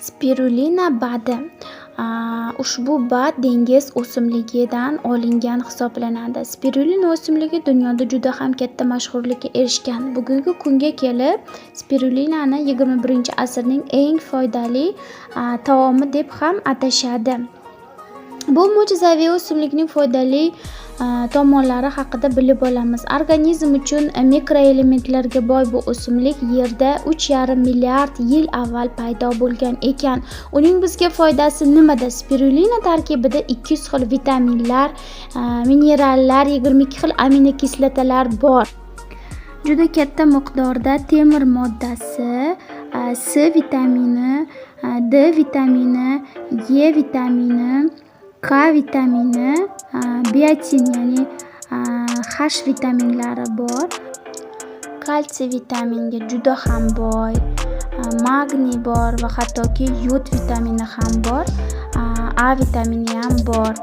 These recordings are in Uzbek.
Spirulina badi. Ushbu bad dengiz o'simligidan olingan hisoblanadi. Spirulina o'simligi dunyoda juda ham katta mashhurlikka erishgan. Bugungi kunga kelib spirulinani 21-asrning eng foydali taomi deb ham atashadi. Bu mo'jizaviy o'simlikning foydali tomonlari haqida bilib olamiz. Organizm uchun mikroelementlarga boy bu o'simlik Yerda 3,5 milliard yil avval paydo bo'lgan ekan. Uning bizga foydasi nimada? Spirulina tarkibida 200 xil vitaminlar, minerallar, 22 xil aminokislotalar bor. Juda katta miqdorda temir moddasi, C vitamini, D vitamini, E vitamini, K vitamini, biotin ya'ni H vitaminlari bor. Kalsiy vitaminiga juda ham boy, magniy bor va hattoki yod vitamini ham bor. A vitamini ham bor.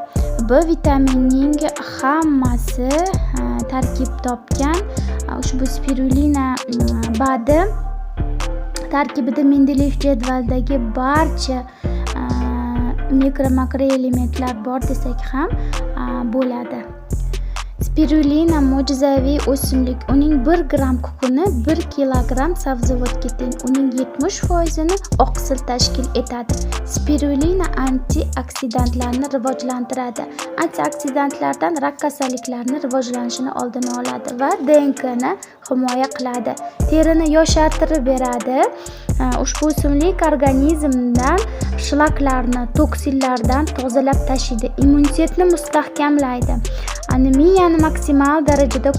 B vitaminining hammasi tarkib topgan ushbu spirulina badi tarkibida Mendeleyev jadvaldagi barcha makroelementlar bor desak ham bo'ladi. Spirulina mo'jizaviy o'simlik. Uning 1 gram kukuni 1 kilogram sabzavotga teng. Uning 70%ni oqsil tashkil etadi. Spirulina antioksidantlarni rivojlantiradi. Antioksidantlardan rak kasalliklarini rivojlanishini oldini oladi va DNKni himoya qiladi. Terini yoshartirib beradi. Ushbu o'simlik organizmdan shlaklarni, toksinlardan tozalab tashlaydi. Immunitetni mustahkamlaydi. Anemiyani maksimal darajada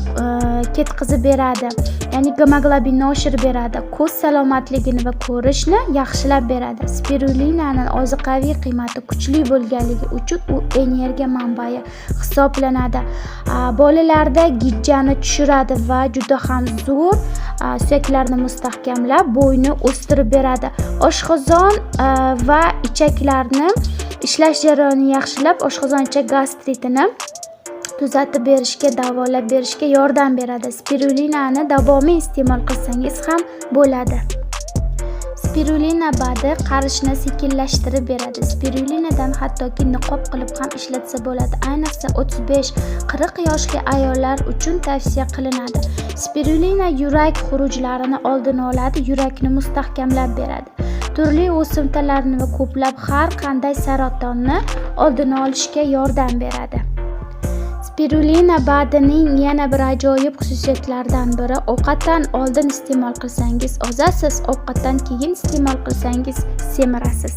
ketkazib beradi. Ya'ni gemoglobinni oshirib beradi. Ko'z salomatligini va ko'rishni yaxshilab beradi. Spirulinaning ozuqaviy qiymati kuchli bo'lganligi uchun u energiya manbai hisoblanadi. Bolalarda gijjani tushiradi va juda ham zo'r suyaklarni mustahkamlab, bo'yni o'stirib beradi. Oshqozon va ichaklarni ishlash jarayonini yaxshilab, oshqozon-ichak gastritini tuzatib berishga, davolab berishga yordam beradi. Spirulinani davomiy iste'mol qilsangiz ham bo'ladi. Spirulina badi qarishni sekinlashtirib beradi. Spirulinadan hattoki niqob qilib ham ishlatsa bo'ladi. Ayniqsa 35-40 yoshli ayollar uchun tavsiya qilinadi. Spirulina yurak xurujlarini oldini oladi, yurakni mustahkamlab beradi. Turli o'simtalarni va ko'plab har qanday saratonni oldini olishga yordam beradi. Spirulina badining yana bir ajoyib xususiyatlaridan biri ovqatdan oldin iste'mol qilsangiz ozasiz, ovqatdan keyin iste'mol qilsangiz semirasiz.